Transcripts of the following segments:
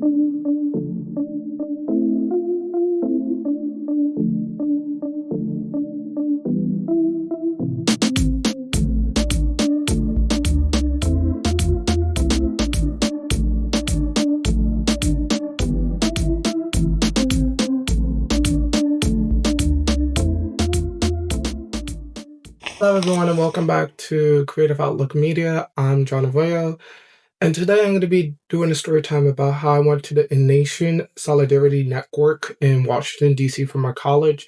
Hello everyone and welcome back to Creative Outlook Media. I'm John Arroyo, and today I'm going to be doing a story time about how I went to the Ignatian Solidarity Network in Washington D.C. for my college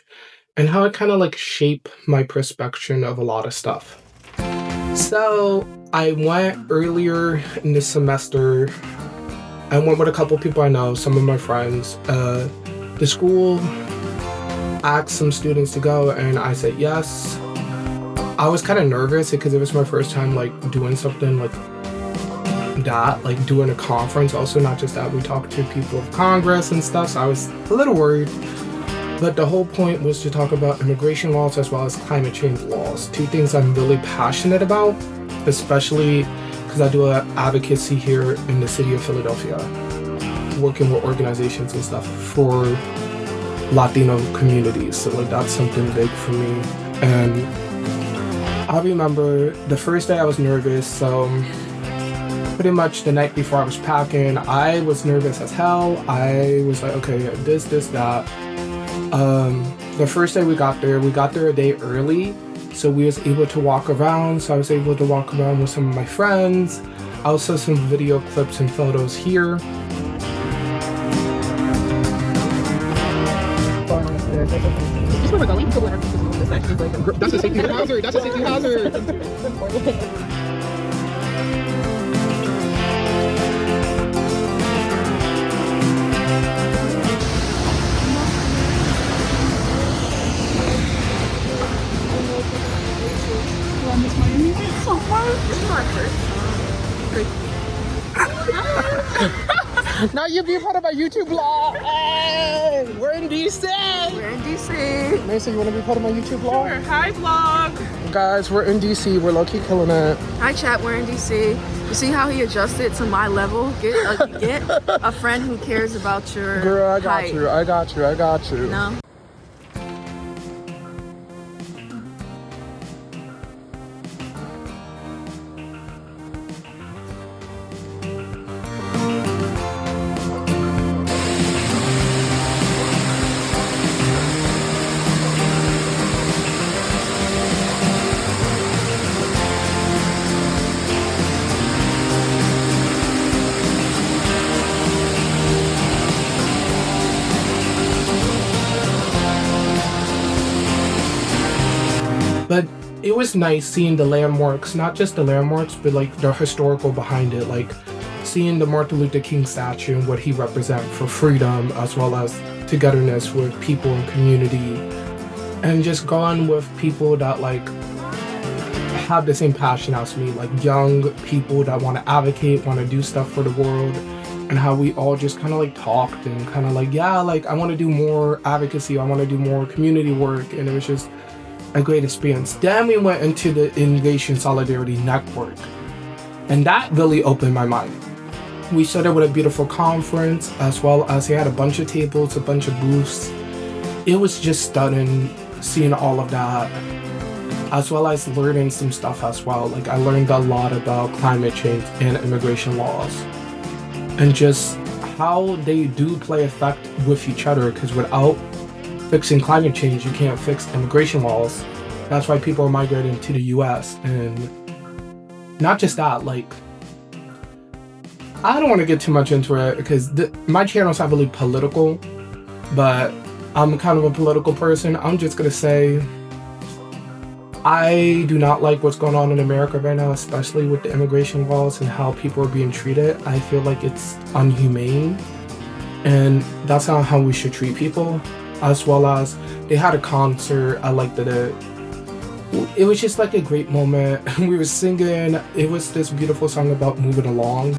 and how it kind of shaped my perspective of a lot of stuff. So I went earlier in this semester. I went with a couple people I know, some of my friends. The school asked some students to go and I said yes. I was kind of nervous because it was my first time doing something like that, doing a conference. Also, not just that, we talked to people of Congress and stuff, so I was a little worried. But the whole point was to talk about immigration laws as well as climate change laws, two things I'm really passionate about, especially because I do advocacy here in the city of Philadelphia, working with organizations and stuff for Latino communities. So that's something big for me. And I remember the first day I was nervous, so pretty much the night before I was packing, I was nervous as hell. I was like, okay, this, that. The first day we got there a day early, so we was able to walk around. So I was able to walk around with some of my friends. Also some video clips and photos here. Just where we're going to whatever this actually is like. That's a safety hazard. That's a safety hazard. It's so fun. This is my first. Now you be a part of my YouTube vlog. Hey, we're in DC. We're in DC. Mason, you want to be part of my YouTube vlog? Sure. Hi, vlog. Guys, we're in DC. We're low-key killing it. Hi, chat. We're in DC. You see how he adjusted to my level? Get a friend who cares about your Girl, I got height. you. I got you. No. But it was nice seeing the landmarks, not just the landmarks, but the historical behind it, seeing the Martin Luther King statue and what he represents for freedom as well as togetherness with people and community, and just going with people that have the same passion as me, young people that want to advocate, want to do stuff for the world, and how we all just kind of talked and kind of I want to do more advocacy, I want to do more community work, and it was just a great experience. Then we went into the Ignatian Solidarity Network, and that really opened my mind. We started with a beautiful conference, as well as he had a bunch of tables, a bunch of booths. It was just stunning seeing all of that, as well as learning some stuff as well. I learned a lot about climate change and immigration laws, and just how they do play effect with each other, because without fixing climate change, you can't fix immigration laws. That's why people are migrating to the US. And not just that, I don't want to get too much into it because my channel's heavily political, but I'm kind of a political person. I'm just gonna say I do not like what's going on in America right now, especially with the immigration laws and how people are being treated. I feel like it's unhumane, and that's not how we should treat people. As well as they had a concert. I liked it. It was just a great moment. We were singing. It was this beautiful song about moving along.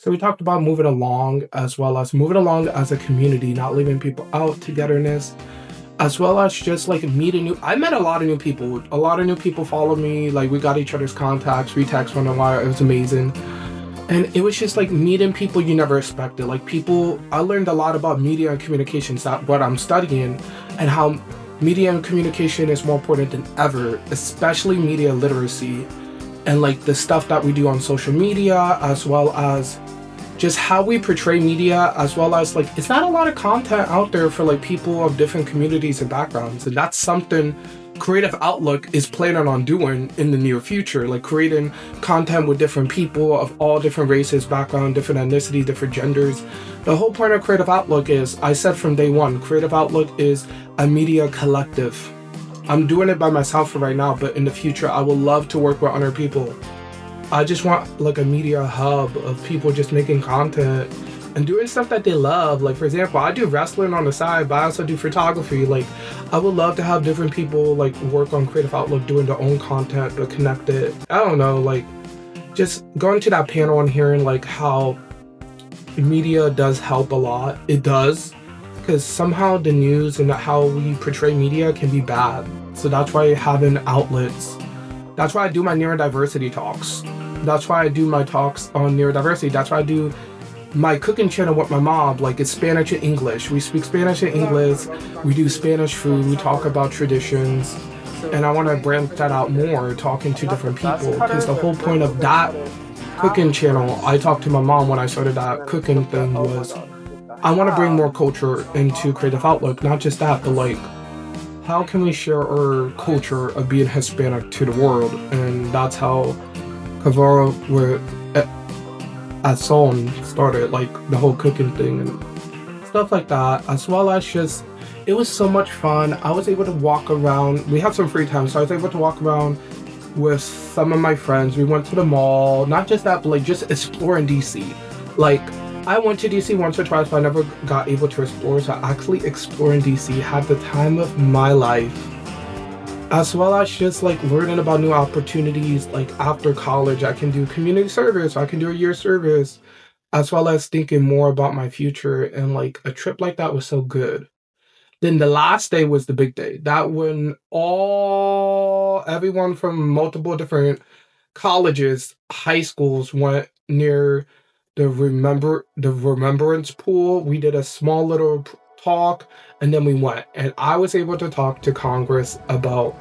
So we talked about moving along as well as moving along as a community, not leaving people out, togetherness, as well as just like meeting new. I met a lot of new people. A lot of new people follow me. Like we got each other's contacts. We text one another. It was amazing. And it was just like meeting people you never expected. Like people, I learned a lot about media and communications, that what I'm studying, and how media and communication is more important than ever, especially media literacy and like the stuff that we do on social media, as well as just how we portray media, as well as like it's not a lot of content out there for like people of different communities and backgrounds, and that's something Creative Outlook is planning on doing in the near future, like creating content with different people of all different races, background, different ethnicities, different genders. The whole point of Creative Outlook is, I said from day one, Creative Outlook is a media collective. I'm doing it by myself for right now, but in the future I will love to work with other people. I just want like a media hub of people just making content and doing stuff that they love. Like for example, I do wrestling on the side, but I also do photography. Like I would love to have different people like work on Creative Outlook doing their own content but connected. I don't know, like just going to that panel and hearing like how media does help a lot. It does, because somehow the news and how we portray media can be bad. So that's why having outlets. That's why I do my neurodiversity talks. That's why I do my talks on neurodiversity. That's why I do my cooking channel with my mom. Like it's Spanish and English. We speak Spanish and English. We do Spanish food. We talk about traditions. And I want to branch that out more, talking to different people. Because the whole point of that cooking channel, I talked to my mom when I started that cooking thing, was I want to bring more culture into Creative Outlook. Not just that, but like, how can we share our culture of being Hispanic to the world? And that's how Cavaro with Son started, like the whole cooking thing and stuff like that, as well as just, it was so much fun. I was able to walk around. We had some free time, so I was able to walk around with some of my friends. We went to the mall, not just that, but like just exploring DC. Like I went to DC once or twice, but I never got able to explore. So actually exploring DC, had the time of my life, as well as just like learning about new opportunities. Like after college, I can do community service, I can do a year service, as well as thinking more about my future. And like a trip like that was so good. Then the last day was the big day. That when everyone from multiple different colleges, high schools went near the remembrance pool. We did a small little talk, and then we went. And I was able to talk to Congress about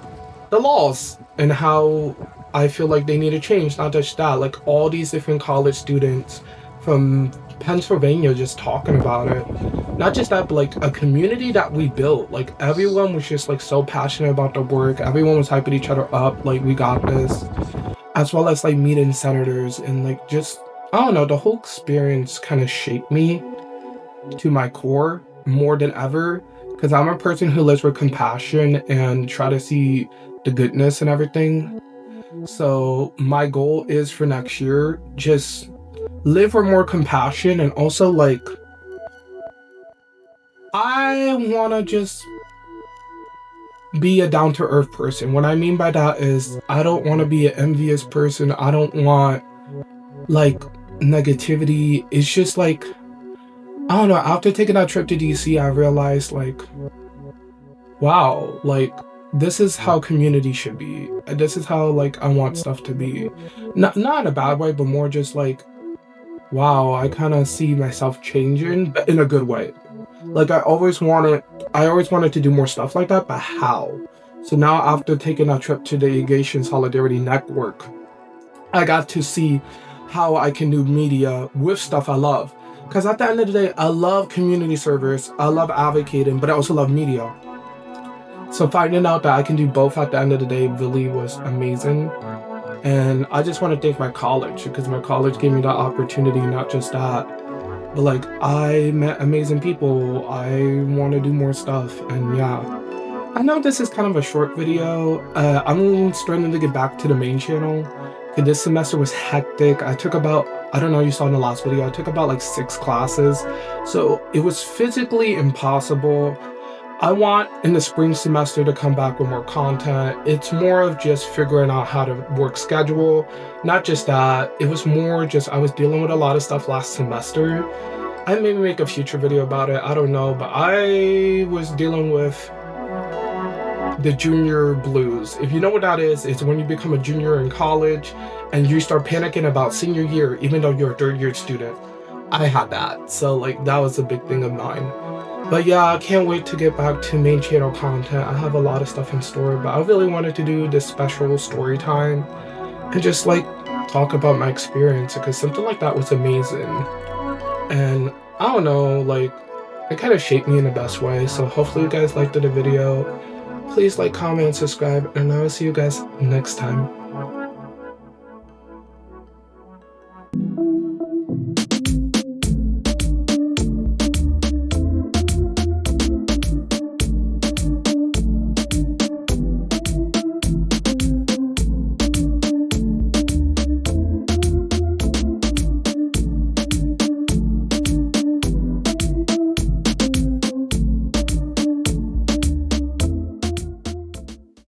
the laws and how I feel like they need to change. Not just that, like all these different college students from Pennsylvania just talking about it. Not just that, but like a community that we built. Like everyone was just like so passionate about the work. Everyone was hyping each other up. Like we got this. As well as like meeting senators and like just, I don't know, the whole experience kind of shaped me to my core more than ever. Because I'm a person who lives with compassion and try to see the goodness and everything. So my goal is for next year, just live with more compassion, and also like I want to just be a down-to-earth person. What I mean by that is I don't want to be an envious person. I don't want like negativity. It's just like, I don't know, after taking that trip to DC, I realized like, wow, like this is how community should be. This is how like I want stuff to be. Not in a bad way, but more just like, wow, I kind of see myself changing, but in a good way. Like I always wanted to do more stuff like that, but how? So now after taking a trip to the Ignatian Solidarity Network, I got to see how I can do media with stuff I love. Because at the end of the day, I love community service, I love advocating, but I also love media. So finding out that I can do both at the end of the day really was amazing. And I just want to thank my college, because my college gave me that opportunity. Not just that, but like I met amazing people. I want to do more stuff. And yeah, I know this is kind of a short video. I'm starting to get back to the main channel, because this semester was hectic. I took about, I don't know, you saw in the last video, I took about like 6 classes. So it was physically impossible. I want in the spring semester to come back with more content. It's more of just figuring out how to work schedule. Not just that, it was more just I was dealing with a lot of stuff last semester. I maybe make a future video about it, I don't know, but I was dealing with the junior blues. If you know what that is, it's when you become a junior in college and you start panicking about senior year, even though you're a third year student. I had that, so like that was a big thing of mine. But yeah, I can't wait to get back to main channel content. I have a lot of stuff in store, but I really wanted to do this special story time and just like talk about my experience because something like that was amazing. And I don't know, like it kind of shaped me in the best way. So hopefully you guys liked the video. Please like, comment, and subscribe, and I will see you guys next time.